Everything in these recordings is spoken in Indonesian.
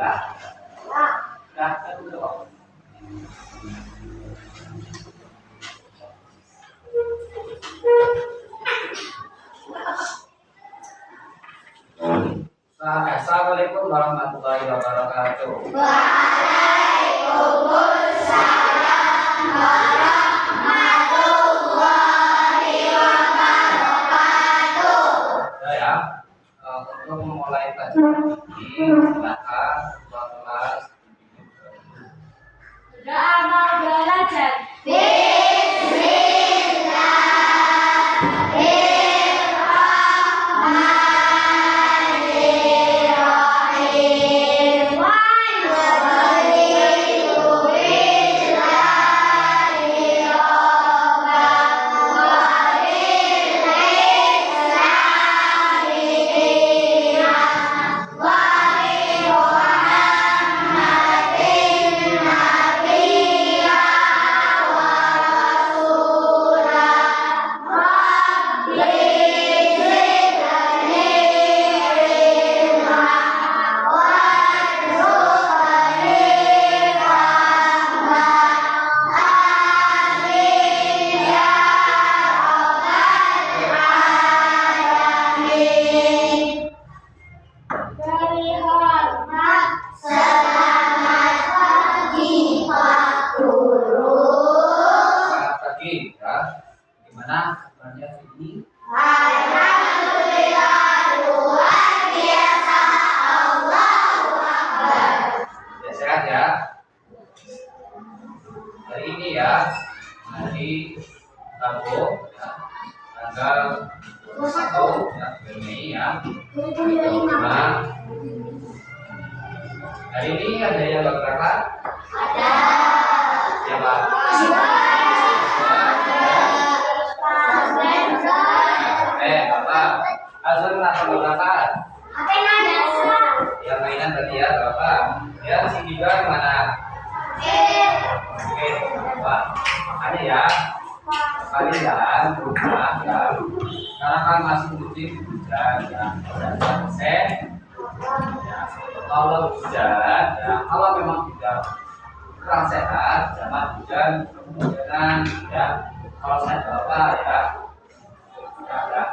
Ya. Ya, satu dua. Assalamualaikum warahmatullahi wabarakatuh. Waalaikumsalam warahmatullahi wabarakatuh. Ya, untuk memulai kajian ini, silakan ketua kelas. Doa mau belajar. Hari ini ya, hari Rabu ya, tanggal 1 ya, Mei ya. Hari ini ada yang berapa? Ada. Siapa? Bapak. Azul kenapa berapa? Apa nanya? Yang mainan tadi ya berapa? Ya, si Gibar mana? Oke, Pak. Makanya ya, kalian rumah ya, karena kan masih musim hujan ya, selesai. Ya, kalau hujan, ya, kalau memang tidak kurang sehat, jangan hujan kemungkinan ya. Kalau saya bapak ya,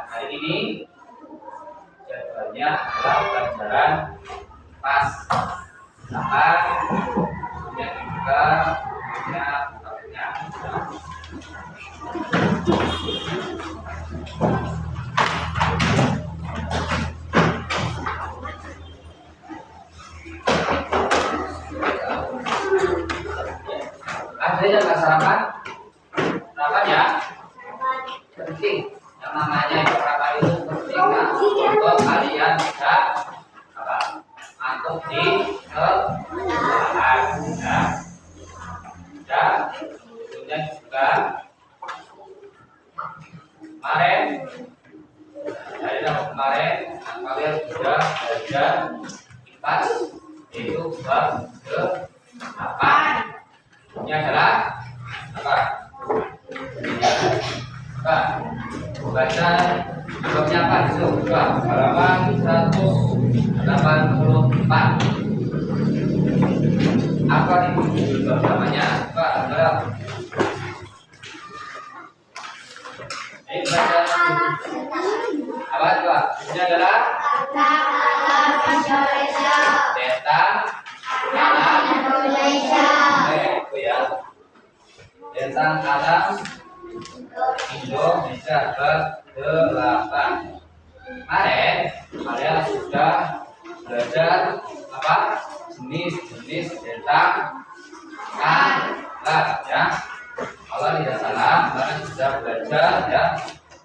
hari ini jadwalnya adalah pelajaran pas silakan kemudian juga punya bukunya. Ada yang nggak sarapan? Sarapan ya? Penting. Yang namanya sarapan itu penting ya. Untuk kalian bisa apa? Masuk di sekolahan ya. Dan kemudian juga kemarin dari tahun kemarin kalian sudah belajar IPAS yaitu bab ke-8. Ini adalah apa? Baca babnya apa itu? Halaman 184. Apa itu bab namanya? Pak, ini baca apa itu? Ini adalah Deta Alam Indonesia. Itu ya. Deta Alam Indonesia ke-8. Kemarin kalian sudah belajar apa? Jenis-jenis bintang alam ya. Kalau tidak salah, kalian sudah belajar ya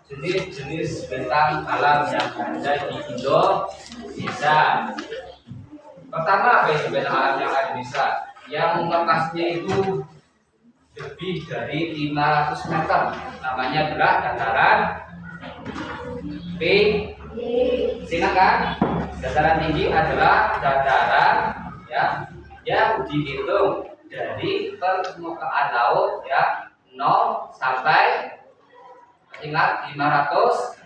jenis-jenis bintang alam yang ada di Indonesia. Pertama, apa itu bintang alam yang ada di Indonesia? Yang lokasinya itu lebih dari 500 meter. Namanya adalah dataran tinggi. Silakan. Dataran tinggi adalah dataran ya yang dihitung dari permukaan laut ya 0 sampai ingat 500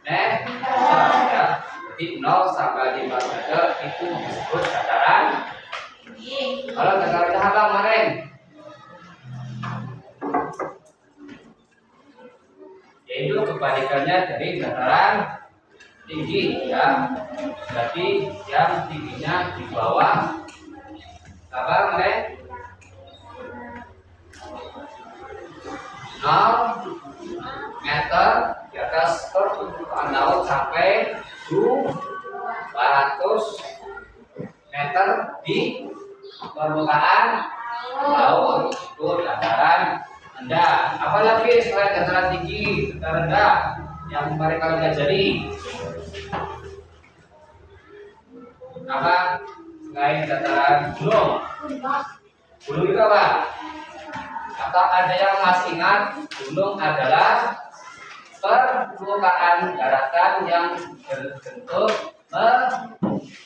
meter ya. Jadi 0 sampai 500 meter itu disebut dataran dilihat dari dataran tinggi ya. Jadi yang tingginya di bawah apa mereka 0 meter di atas permukaan laut sampai 200 meter di permukaan laut. Itu dataran rendah. Apalagi selain dataran tinggi, dataran rendah yang mereka pelajari apa selain dataran gunung? Gunung itu apa? Atau ada yang masih ingat gunung adalah permukaan daratan yang berbentuk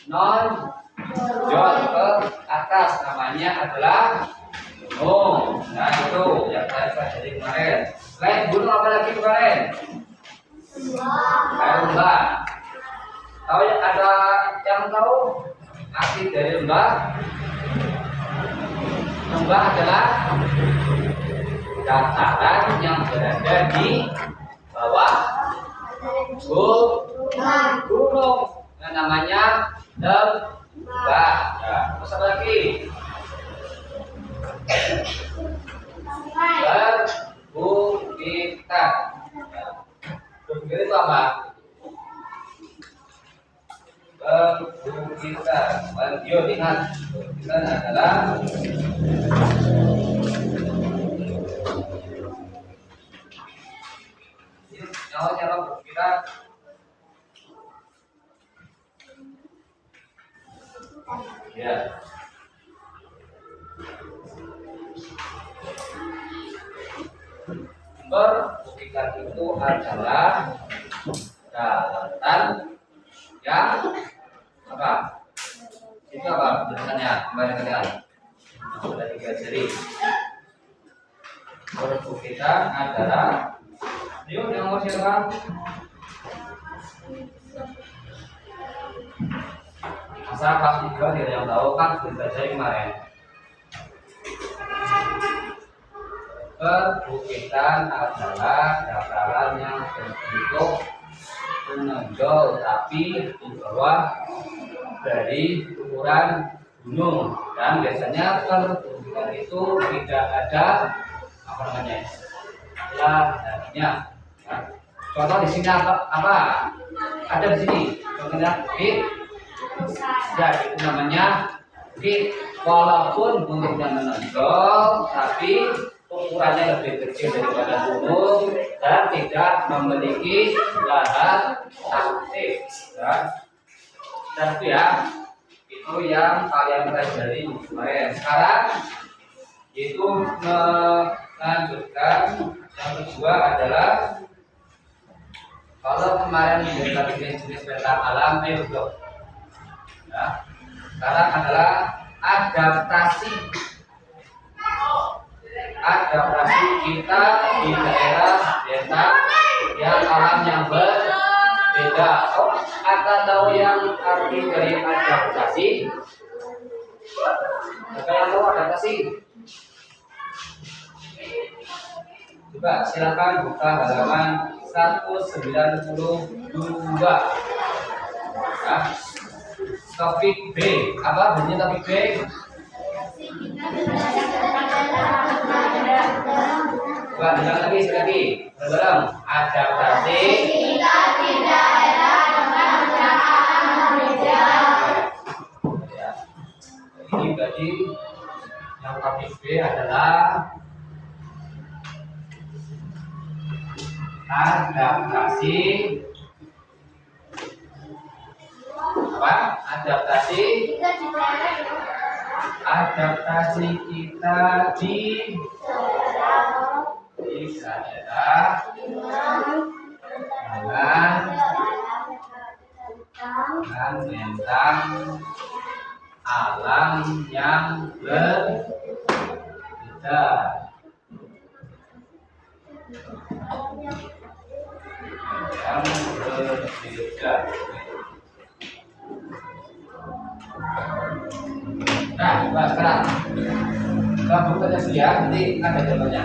menonjol ke atas, namanya adalah gunung. Nah itu yang saya pelajari kemarin. Selain gunung apa lagi kemarin? Lembah. Tahu ya, ada yang tahu arti dari lembah? Lembah adalah dataran yang berada di bawah gunung, yang namanya lembah. Ya, terus apa lagi? Perbukitan. Perbukitan itu apa? Perbukitan. Yuk ingat, perbukitan adalah siapa perbukitan? Ya. Perbukitan itu adalah daratan yang apa? Itu apa tulisannya? Kembali kalian sudah dipelajari. Perbukitan adalah, yuk yang mau siapa? Masa kelas 3 tidak yang tahu kan sudah dipelajari kemarin. Perbukitan adalah dataran yang berbentuk menonjol tapi di bawah dari ukuran gunung, dan biasanya perbukitan itu tidak ada apa namanya darinya. Ya. Contoh di sini apa? Ada di sini. Contohnya bukit. Ya, itu namanya bukit. Walaupun gunungnya menonjol, tapi ukurannya lebih kecil daripada gunung dan tidak memiliki lahan aktif. Ya. Dan itu yang kalian pelajari kemarin. Sekarang itu melanjutkan yang kedua adalah, kalau kemarin menjadi jenis-jenis bentang alam, ayo dong. Ya. Sekarang adalah adaptasi kita di daerah bentang yang alam yang berbeda. Oh, Anda tahu yang arti dari adaptasi? Ada yang tahu adaptasi? Coba silakan buka halaman 192. Ya. Topik B. Apa bunyi topik B? Coba dengar lagi sekali. Belum adaptasi. Kita di daerah dengan alam berbeda. Ya. Ini berarti yang topik B adalah adaptasi. Apa? Adaptasi kita di daerah dengan bentang alam yang berbeda. Nah, coba sekarang kita buka aja ya, nanti ada jawabannya.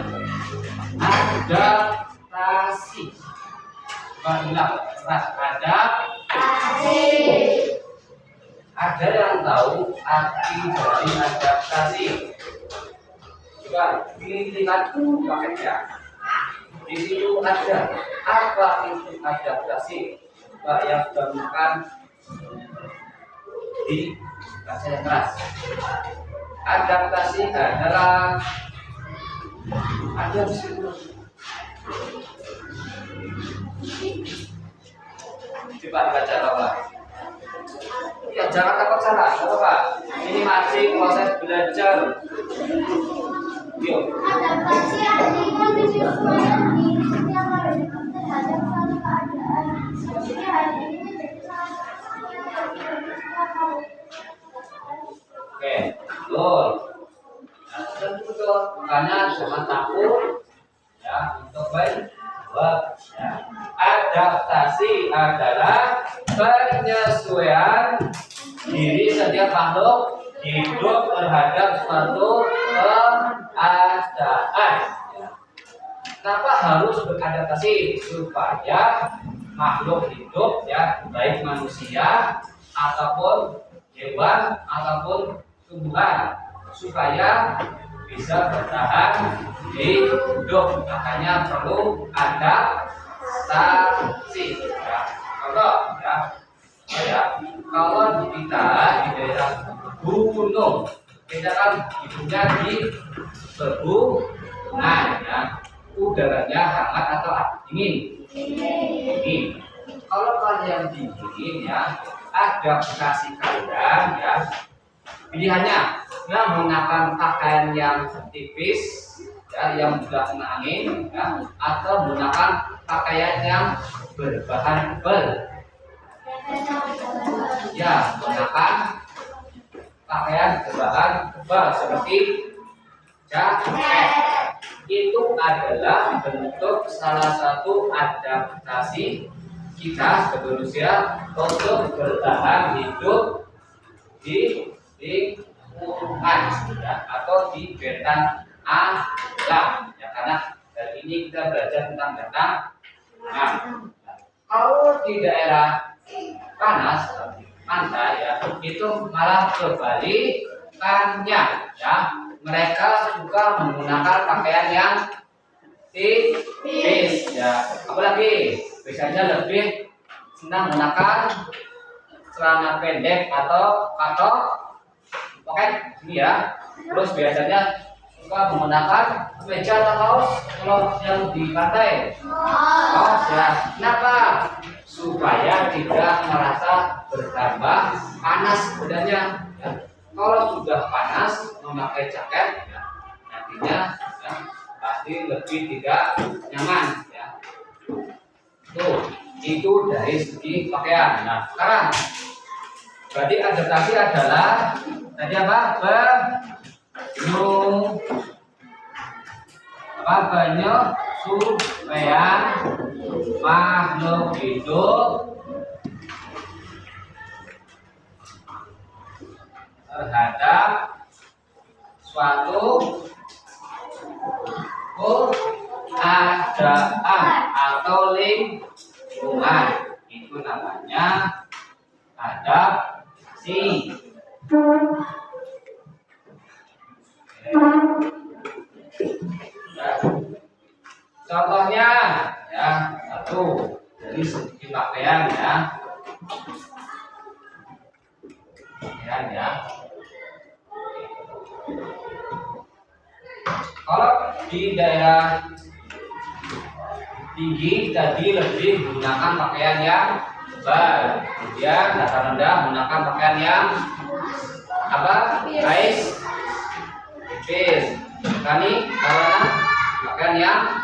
Adaptasi. Ulang keras. Ada yang tahu arti dari adaptasi? Coba lihat paketnya. Di situ ada apa itu adaptasi? Coba yang sudah makan di bahasa yang keras. Adaptasi adalah ada di situ. Coba baca Bapak. Ya jangan takut salah, Bapak. Ini masih proses belajar. Yuk. Adaptasi artinya menyesuaikan diri setiap orang terhadap suatu keadaan. Seperti hari ini menjadi salah satu yang betul. Oke, betul. Nah, betul. Makanya jangan takut ya untuk menjawab. Ya. Adaptasi adalah penyesuaian diri setiap makhluk hidup terhadap suatu keadaan. Kenapa harus beradaptasi? Supaya makhluk hidup ya, baik manusia ataupun hewan ataupun tumbuhan, supaya bisa bertahan hidup. Makanya perlu adaptasi. Ya. Contoh ya, kalau kita di daerah gunung, kita kan hidupnya di pegunungan ya, udaranya hangat atau dingin? Dingin. Kalau kalian dingin ya, adaptasi kalian ya, pilihannya yang menggunakan pakaian yang tipis ya, yang mudah kena angin ya, atau menggunakan pakaian yang berbahan tebal. Ya, menggunakan pakaian berbahan tebal seperti jaket. Itu adalah bentuk salah satu adaptasi kita sebagai manusia untuk bertahan hidup di lingkungan ya, atau di bentang alam ya, karena dari ini kita belajar tentang bentang. Nah, kalau di daerah panas pantai ya, itu malah kebalikannya ya, mereka suka menggunakan pakaian yang tipis ya, apalagi biasanya lebih senang menggunakan celana pendek atau pakai ini ya, terus biasanya suka menggunakan kemeja atau kaos kalau yang di pantai. Kaos ya, kenapa? Supaya tidak merasa bertambah panas badannya ya. Kalau sudah panas memakai jaket ya, nantinya ya, pasti lebih tidak nyaman ya. Tuh, itu dari segi pakaian. Nah, sekarang berarti adaptasi adalah tadi apa? Penyesuaian makhluk hidup terhadap suatu keadaan atau lingkungan. Itu namanya adaptasi. Contohnya ya, satu dari segi pakaian ya, kalau di daerah tinggi tadi lebih menggunakan pakaian yang tebal, kemudian dataran rendah menggunakan pakaian yang apa? Tipis. Kami karena pakaian yang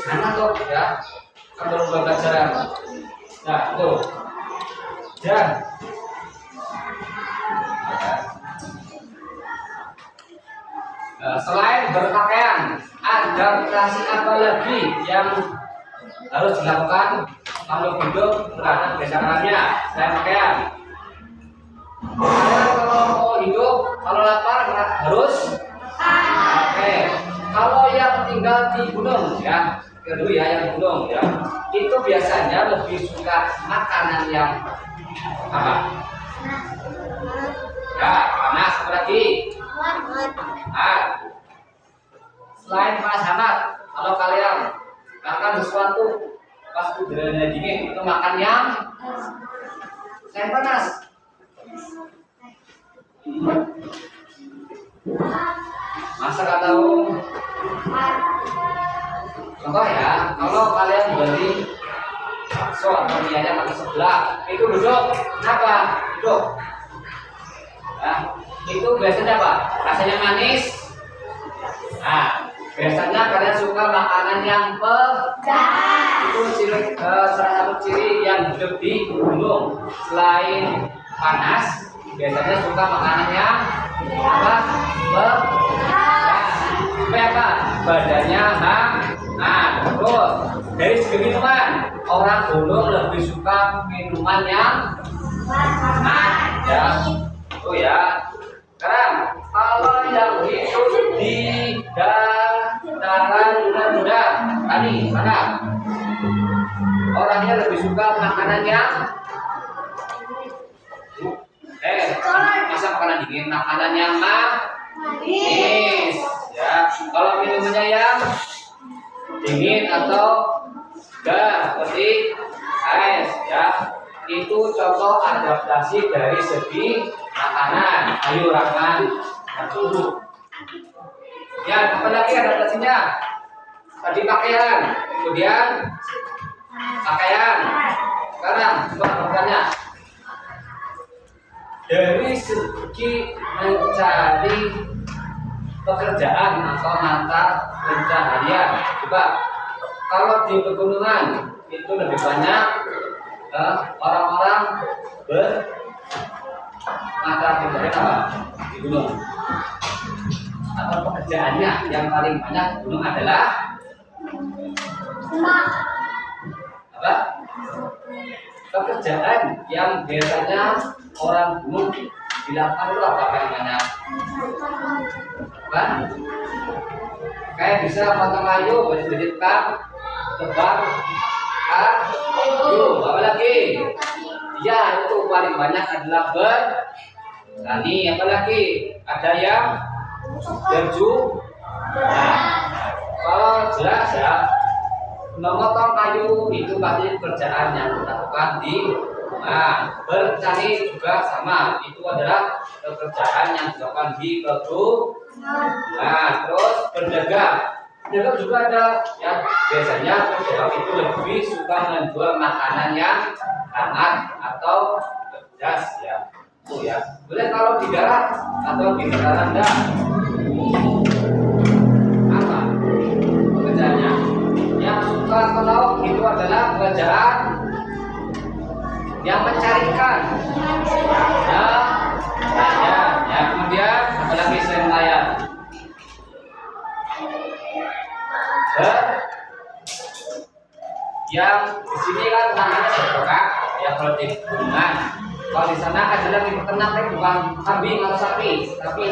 sana tuh ya, kan baru belajar. Nah itu dan selain berpakaian, adaptasi apa lagi yang harus dilakukan makhluk hidup terhadap keadaannya selain pakaian? Kalau mau hidup, kalau lapar harus. Oke. Kalau yang tinggal di gunung ya, kedua ya yang gunung ya, itu biasanya lebih suka makanan yang apa? Ya, panas apalagi? Nah, selain panas hangat, kalau kalian makan sesuatu pas udaranya dingin, itu makan yang selain panas. Masak atau contoh ya, kalau kalian beli bakso atau mie ayam atau sebelah, itu duduk, kenapa? Duduk. Nah, itu biasanya apa? Rasanya manis. Nah, biasanya kalian suka makanan yang pedas. Itu ciri, salah satu ciri yang hidup di gunung. Selain panas, biasanya suka makanan yang apa? Pedas. Supaya apa? Badannya hangat. Terus dari segi minuman, orang gunung lebih suka minuman yang hangat ya. Oh ya. Sekarang kalau yang hidup di dataran rendah tadi mana? Orangnya lebih suka makanan yang masa makanan dingin, makanan yang manis ya. Kalau minumannya yang dingin atau segar seperti es ya, itu contoh adaptasi dari segi makanan. Ayo Rahman, tunggu ya. Apalagi adaptasinya tadi pakaian, kemudian pakaian. Sekarang coba bertanya dari segi mencari pekerjaan atau mata pencaharian. Coba kalau di pegunungan itu lebih banyak orang-orang bermata pencaharian apa di gunung, atau pekerjaannya yang paling banyak di gunung adalah apa? Pekerjaan yang biasanya orang gunung dilakukan itu apa paling banyak? Kan? Kayak bisa potong kayu, berjadi tukang tebang kayu, apa lagi? Ya, itu paling banyak adalah bertani. Apa lagi? Ada yang berju. Nah, kalau jelas ya, memotong kayu itu pasti pekerjaan yang dilakukan di rumah. Bertani juga sama, itu adalah pekerjaan yang dilakukan di kebun. Nah, terus berdagang juga ada ya. Biasanya pedagang itu lebih suka menjual makanan yang hangat atau pedas ya. Itu ya. Boleh kalau di darat atau di negara rendah apa pekerjaannya? Yang suka ke laut itu adalah pekerjaan yang mencarikan ya, kemudian apalagi selain nelayan yang di sini kan namanya berperak ya. Kalau di gunungan, kalau di sana adalah peternak, bukan kambing atau sapi, tapi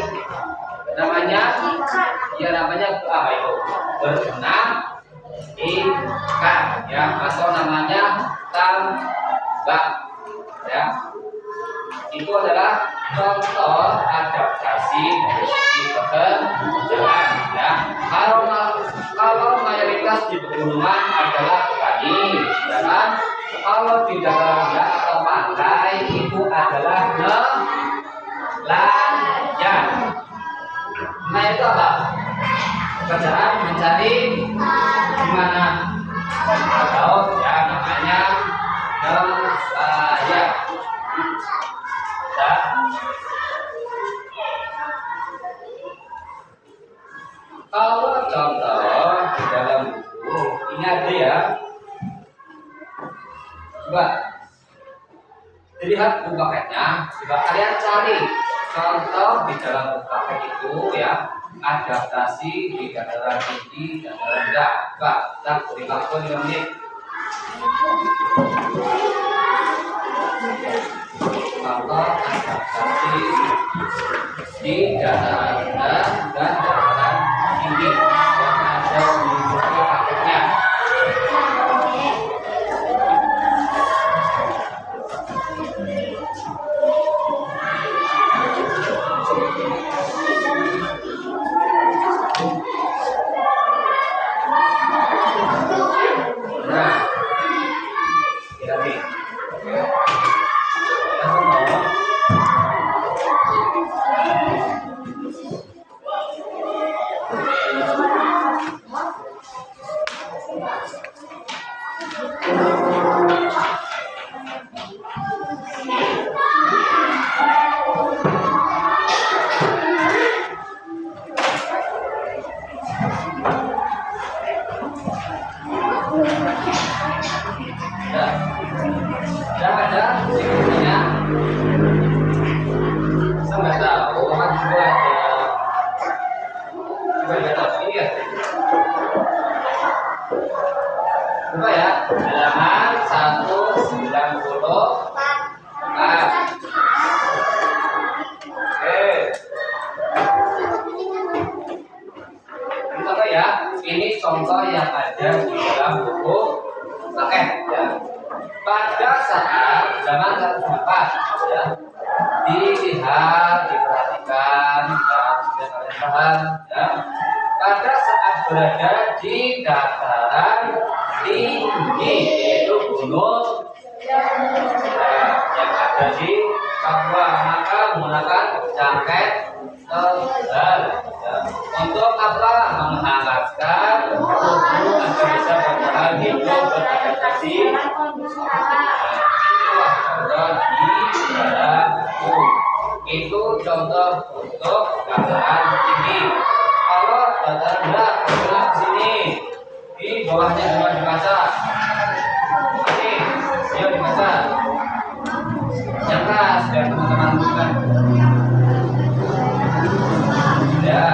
namanya apa itu? Berenang ikan ya, atau namanya tambak ya. Itu adalah contoh adaptasi di pekerjaan ya. Kalau mayoritas di pegunungan adalah petani, ya kan? Kalau di daerah rendah atau pantai itu adalah nelayan. Nah itu apa? Pekerjaan mencari di mana laut ya, namanya nelayan. Ya. Kalau contoh di dalam buku ini ada ya. Coba dilihat buku paketnya. Coba kalian cari contoh di dalam buku paket itu ya. Adaptasi di dataran tinggi dan rendah. Coba kita beri waktu 5 menit. Contoh adaptasi di dataran rendah dan dataran tinggi yang ada di buku paketnya. coba lihat ini ya. Coba ya, halaman 194. Oke. Ini contoh ya. Ini contoh yang ada di dalam buku paket ya. Pada saat zaman 104 ya, dilihat, diperhatikan, dan sudah kalian paham ya. Pada saat berada di dataran tinggi, yaitu gunung yang ada di Papua, maka menggunakan jaket tebal ya. Untuk apa? Menghangatkan tubuh agar bisa bertahan hidup beradaptasi. Itu contoh untuk dataran tinggi. Kalau dataran rendah, bergerak ke sini, di bawahnya cuma dibaca. Oke, yuk dibaca. Yang keras biar teman-teman bukan. Ya.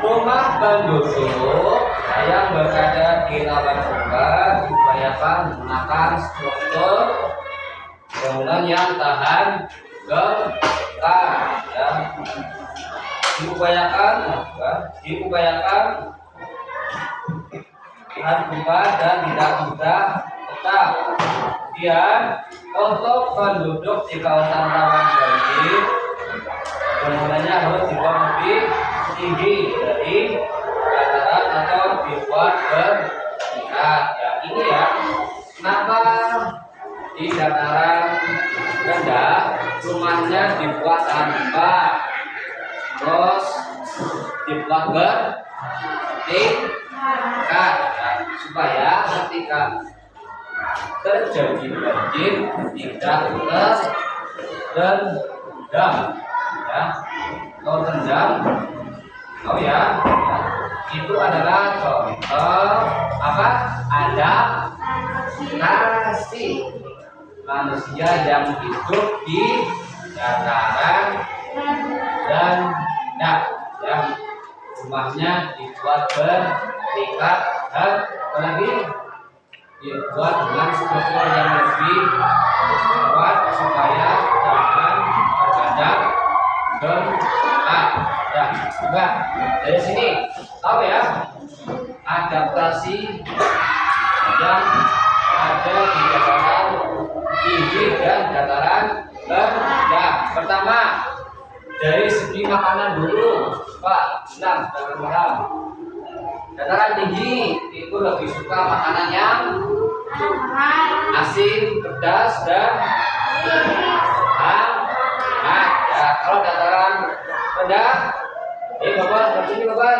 Rumah penduduk yang berada di lawan ombak diupayakan menggunakan struktur bangunan yang tahan gempa ya. Diupayakan tahan gempa dan tidak mudah tetap. Kemudian untuk penduduk di kawasan rawan banjir, bangunannya harus dibuat lebih tinggi dari dataran atau dibuat bertingkat ya. Ini ya, kenapa di dataran rendah rumahnya dibuat tanpa, terus dibuat bertingkat ya, supaya ketika terjadi banjir tidak terendam ya. Kalau terendam, oh ya, itu adalah contoh apa? Adaptasi manusia yang hidup di dataran rendah yang rumahnya dibuat bertingkat dan apalagi dibuat dengan struktur yang lebih kuat supaya tahan terhadap gempa. Ya, coba dari sini tahu ya, adaptasi yang ada di dataran tinggi dan dataran rendah. Pertama, dari segi makanan dulu, Pak. Senang, paham. Dataran tinggi itu lebih suka makanan yang asin, pedas, dan hangat. Ya, kalau dataran rendah, ini bapak, sini bapak.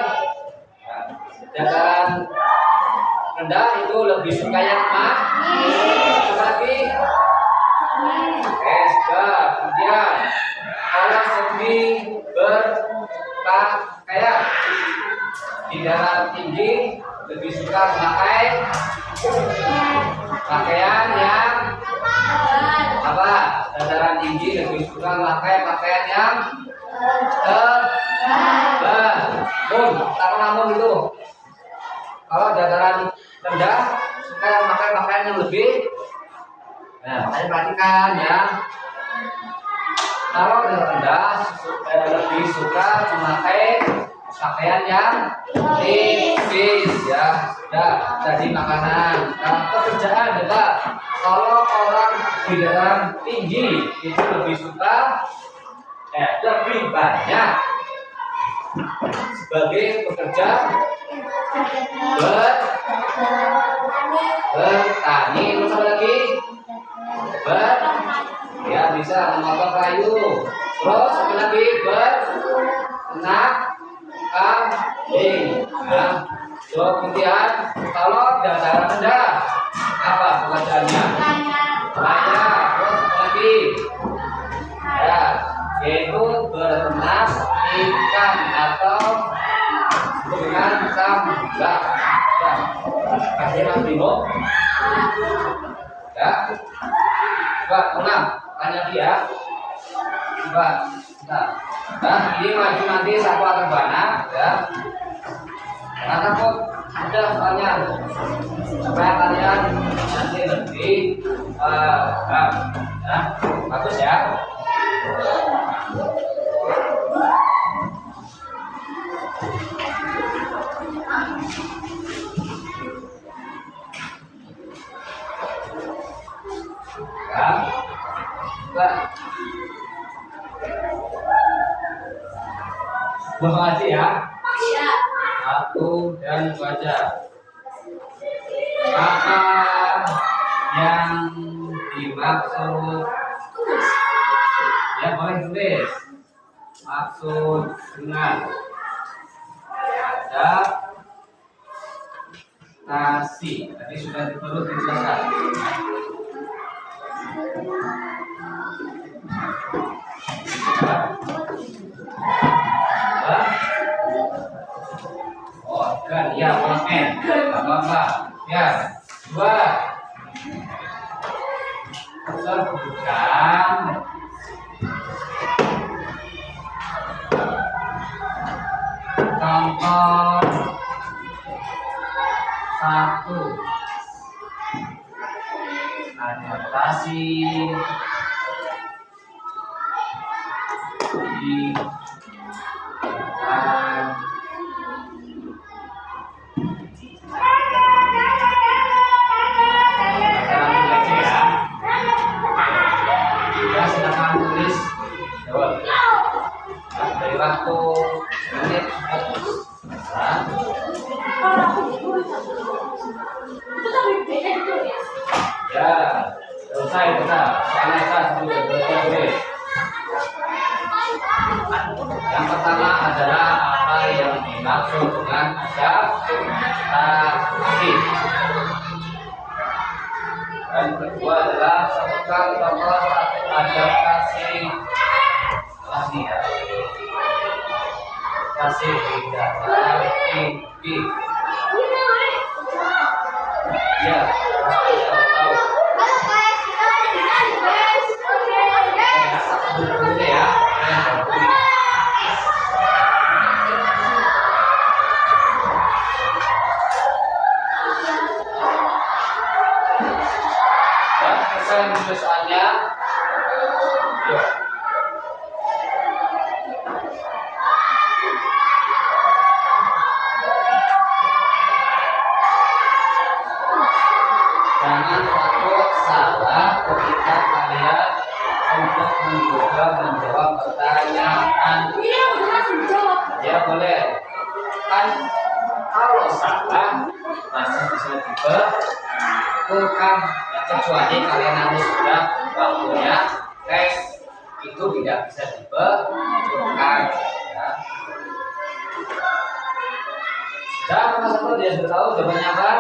Dataran rendah itu lebih suka yang lagi. Sudah. Kemudian kalau segi berpakaian, di dataran tinggi lebih suka memakai pakaian yang apa? Dataran tinggi lebih suka memakai pakaian yang tebal. Namun itu. Kalau dataran rendah suka memakai pakaian yang lebih. Nah, saya perhatikan ya. Kalau dataran rendah lebih suka memakai pakaian yang tipis ya. Sudah jadi makanan. Nah, pekerjaan juga. Kalau orang di dataran tinggi itu lebih suka lebih banyak sebagai pekerja bertani. Terus apa lagi? Ya bisa memotong kayu. Terus apa lagi? Beternak kambing. Nah, kemudian kalau dataran rendah apa pekerjaannya? Layak. Terus apa lagi? Ya, yaitu beternak ikan atau dengan tambak. Ya, kasih mas Bimo. Ya, coba ulang, tanya dia. Coba, nah, ini maju nanti satu akan banyak, ya. Jangan takut, udah soalnya supaya kalian nanti lebih ya, bagus ya. Ya, baca ya. Satu dan baca. Apa yang dimaksud? Ya boleh tulis. Maksud dengan adaptasi. Tadi sudah perlu dijelaskan. Oh, kan ya, oke. Apa? Ya, dua. Sebutkan contoh satu adaptasi di waktu menit ya selesai kita yang pertama adalah apa yang dimaksud dengan adaptasi, dan kedua adalah sebutkan contoh adaptasi lagi ya. Kasih tidak tinggi. Ya, pasti tahu. Ya. Selesai tulisannya. Ya. Jangan takut salah ketika kalian untuk mencoba menjawab pertanyaan. Ya boleh. Kan kalau salah masih bisa dibetulkan. Kecuali kalian nanti sudah waktunya tes itu tidak bisa dibetulkan. Ya. Dan nomor satu dia sudah tahu jawabannya apa?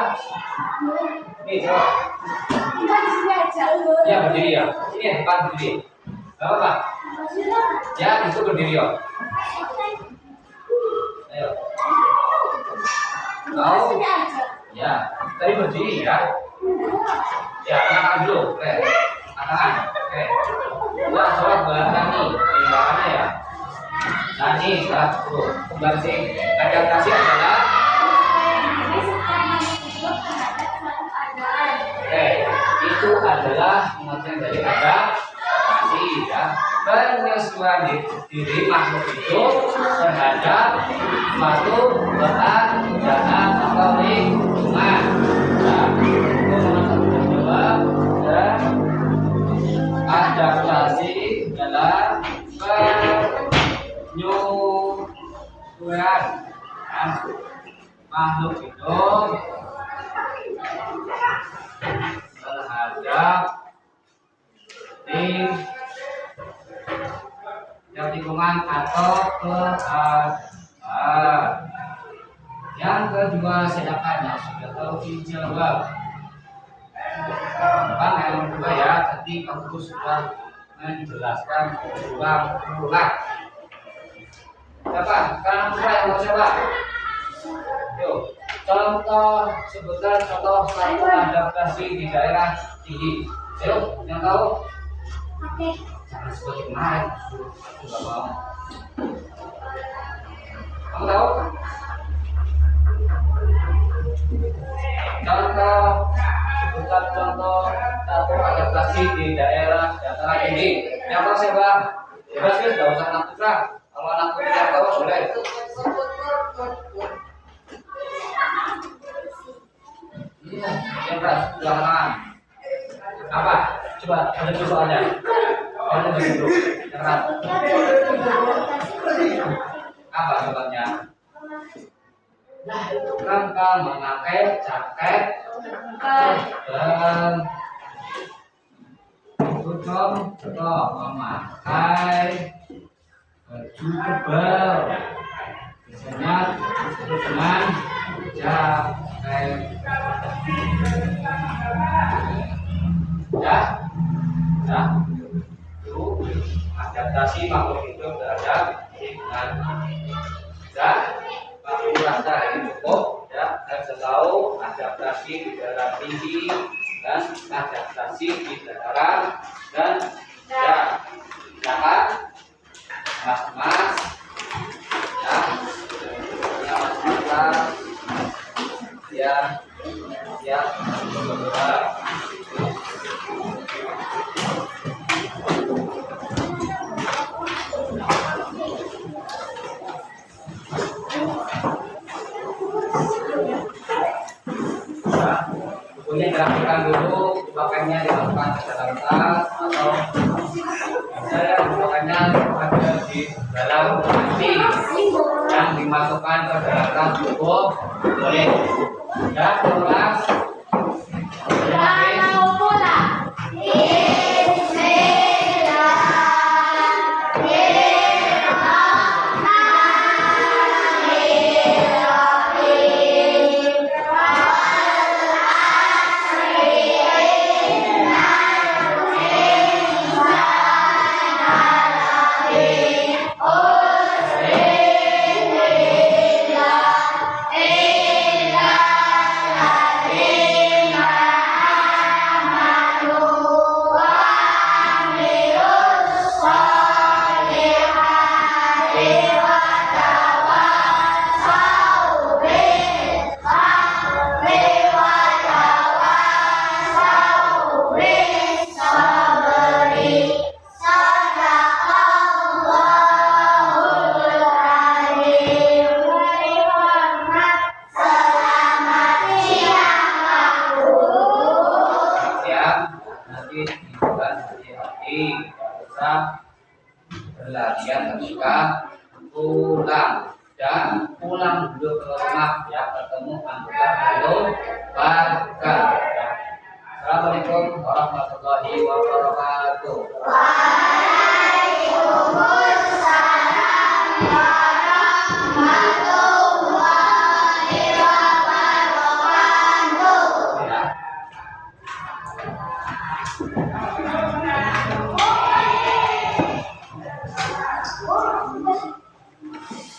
Ini jawab. Ya berdiri ya. Ini depan berdiri. Gak apa-apa. Ya itu berdiri ya. Ayo. Tahu? Ya. Tadi berdiri ya. Ya angkat dulu. Oke. Angkat. Oke. Ya jawab Nani. Ini mana ya? Nani salah dulu. Kembali sih. Adaptasi adalah itu adalah pengertian dari adaptasi ya, penyesuaian diri makhluk hidup terhadap suatu keadaan atau lingkungan. Nah, itu menjawab dan adaptasi adalah penyesuaian makhluk hidup terhadap Jam tikungan atau ke arah. Yang kedua silakan, sudah tahu dijawab. Bang yang kedua ya, tadi kamu sudah menjelaskan ulang. Siapa? Sekarang yang mau coba. Yuk, contoh sebutkan contoh satu adaptasi di daerah tinggi. Ayo, yang tahu? Oke. Jangan seperti kemarin. Aku nggak mau. Kamu tahu? Contoh sebutkan contoh satu adaptasi di daerah dataran tinggi. Yang tahu siapa? Bebas guys, nggak usah anak putra. Kalau anak putra yang tahu boleh. Iya, bebas. Silakan. Apa? Coba ada soalnya. Ada dulu. Jangan. Apa soalnya? Rangka memakai jaket dan contoh memakai baju tebal, biasanya dengan jaket. Ya, itu adaptasi makhluk hidup terhadap lingkungan. Ya, aku rasa ini cukup. Ya, dan selalu adaptasi di daerah tinggi dan adaptasi di dataran dan ya, silakan mas-mas ya, mas-mas ya, bukunya dirapikan dulu, pakainya dimasukkan ke dalam tas atau saya pakainya ada di dalam nanti yang dimasukkan ke dalam tas buku boleh. Ya, kelas. Berlarian ketika pulang dan pulang dulu ke rumah ya, ketemu anggota keluarga. Assalamualaikum warahmatullahi wabarakatuh.